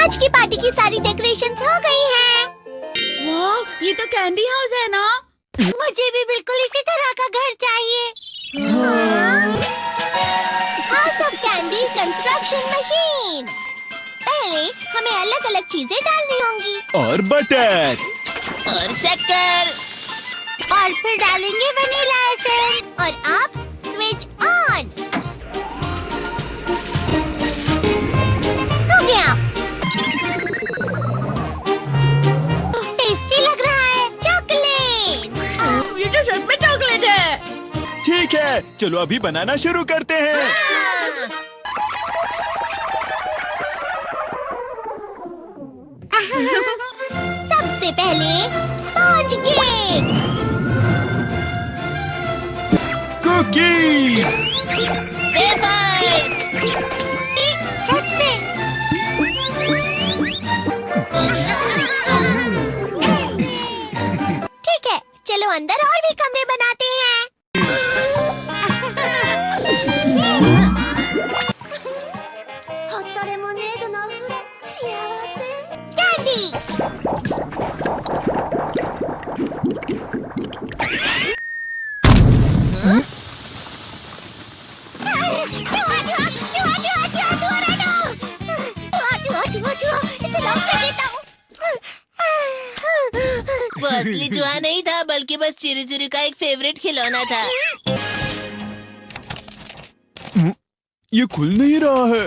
आज की पार्टी की सारी डेकोरेशंस हो गई हैं। वाह, ये तो कैंडी हाउस है ना? मुझे भी बिल्कुल इसी तरह का घर चाहिए। House of candy construction machine. पहले हमें अलग अलग चीजें डालनी होंगी और बटर और शक्कर, और फिर डालेंगे वनीला एसेंस और अब स्विच ऑन। हो गया। टेस्टी लग रहा है। चॉकलेट। ये तो सच में चॉकलेट है। ठीक है, चलो अभी बनाना शुरू करते हैं। सबसे पहले स्पॉन्ज केक, कुकीज, वेफर्स, छत पे। ठीक है, चलो अंदर और भी कमरे बनाते हैं। कैंडी। वो असली चूहा नहीं था, बल्कि बस चिरी चिरी का एक फेवरेट खिलौना था। ये खुल नहीं रहा है।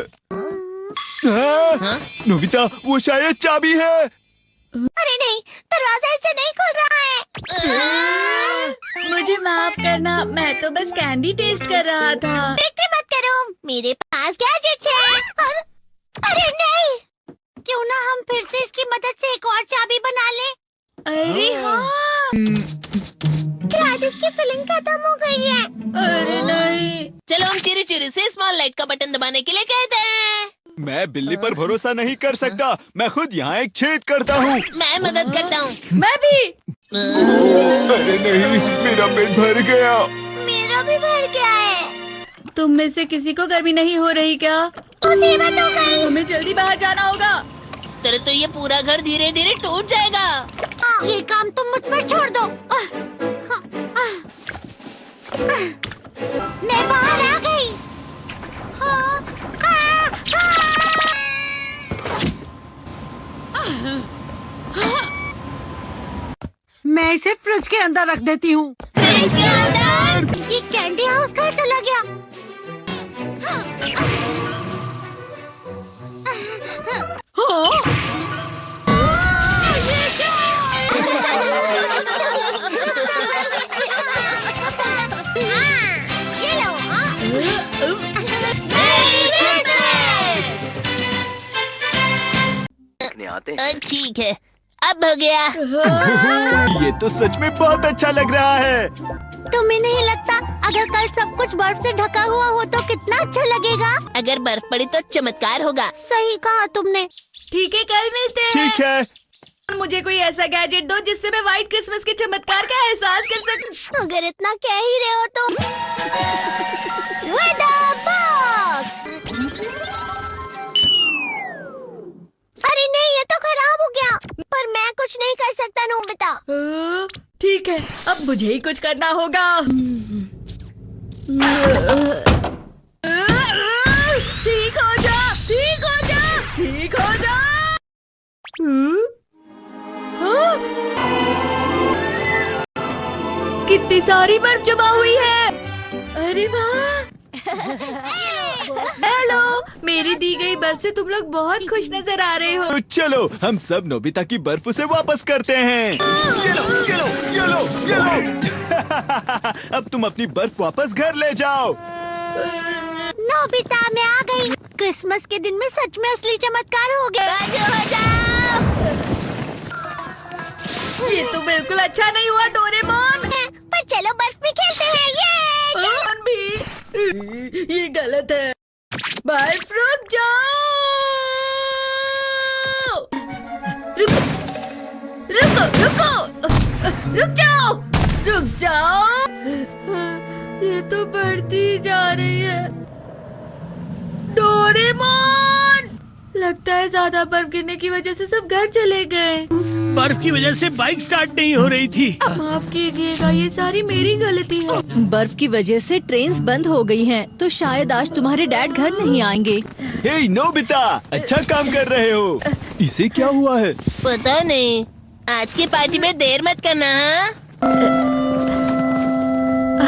नोबिता, वो शायद चाबी है। अरे नहीं, दरवाजा ऐसे नहीं खुल रहा है। मुझे माफ करना, मैं तो बस कैंडी टेस्ट कर रहा था। फिक्र मत करो, मेरे पास गैजेट्स हैं। अरे नहीं, क्यों ना हम फिर से इसकी मदद से एक और चाबी बना लें। अरे हाँ। शायद इसकी फिलिंग खत्म हो गई है। अरे नहीं। चलो हम चिरी चिरी से स्मॉल लाइट का बटन दबाने के लिए कहते हैं। मैं बिल्ली पर भरोसा नहीं कर सकता। मैं खुद यहाँ एक छेद करता हूँ। मैं मदद करता हूँ। मैं भी। अरे नहीं, मेरा पेट भर गया। मेरा भी भर गया है। तुम में से किसी को गर्मी नहीं हो रही क्या? मुसीबत हो गई। हमें जल्दी बाहर जाना होगा। इस तरह तो ये पूरा घर धीरे धीरे टूट जाएगा। ये काम तुम मुझ पर छोड़ दो। मैं बाहर आ गई। मैं इसे फ्रिज के अंदर रख देती हूँ। फ्रिज के अंदर? ये कैंडी हाउस कहाँ चला गया? ये लो। ठीक है, अब हो गया। ये तो सच में बहुत अच्छा लग रहा है। तुम्हें नहीं लगता अगर कल सब कुछ बर्फ से ढका हुआ हो तो कितना अच्छा लगेगा? अगर बर्फ पड़ी तो चमत्कार होगा। सही कहा तुमने। ठीक है, कल मिलते हैं। ठीक है। मुझे कोई ऐसा गैजेट दो जिससे मैं व्हाइट क्रिसमस के चमत्कार का एहसास कर सकूं। अगर इतना कह ही रहे हो तो वेदर बॉक्स। अरे नहीं, ये तो खराब हो गया। पर मैं कुछ नहीं कर सकता नोबिता। ठीक है, अब मुझे ही कुछ करना होगा। ठीक हो जा, ठीक हो जा, ठीक हो जा। कितनी सारी बर्फ जमा हुई है। अरे वाह। हेलो, मेरी दी गई बर्फ से तुम लोग बहुत खुश नजर आ रहे हो। तो चलो हम सब नोबिता की बर्फ उसे वापस करते हैं। ये लो, ये लो, ये लो, ये लो। अब तुम अपनी बर्फ वापस घर ले जाओ। नोबिता, मैं आ गई। क्रिसमस के दिन में सच में असली चमत्कार हो गया। बाजू हो जाओ। ये तो बिल्कुल अच्छा नहीं हुआ डोरेमोन। पर चलो बर्फ में खेलते हैं। ये डोरेमोन भी। ये गलत है। बर्फ रुक जाओ। रुको, रुको, रुको, रुक जाओ, रुक जाओ। ये तो बढ़ती जा रही है। डोरेमोन, लगता है ज्यादा बर्फ गिरने की वजह से सब घर चले गए। बर्फ की वजह से बाइक स्टार्ट नहीं हो रही थी। माफ कीजिएगा, ये सारी मेरी गलती है। बर्फ की वजह से ट्रेन्स बंद हो गई हैं, तो शायद आज तुम्हारे डैड घर नहीं आएंगे। हे नोबिता, अच्छा काम कर रहे हो। इसे क्या हुआ है? पता नहीं। आज की पार्टी में देर मत करना, हाँ?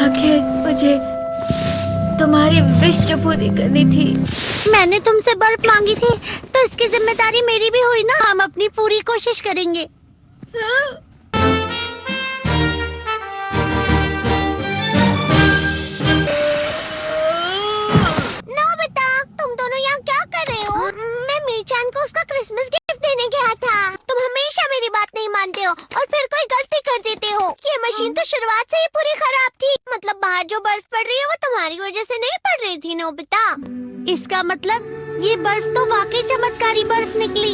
आखिर मुझे तुम्हारी विश जो पूरी करनी थी। मैंने तुमसे बर्फ मांगी थी, तो इसकी जिम्मेदारी मेरी भी हुई ना। हम अपनी पूरी कोशिश करेंगे। नोबिता, तुम दोनों यहाँ क्या कर रहे हो? मैं मीचान को उसका क्रिसमस गिफ्ट देने गया था। तुम हमेशा मेरी बात नहीं मानते हो और फिर कोई गलती कर देते हो। ये मशीन तो शुरुआत से ही पूरी खराब थी। मतलब बाहर जो बर्फ पड़ रही है वो तुम्हारी वजह से नहीं पड़ रही थी नोबिता। इसका मतलब ये बर्फ तो वाकई चमत्कारी बर्फ निकली।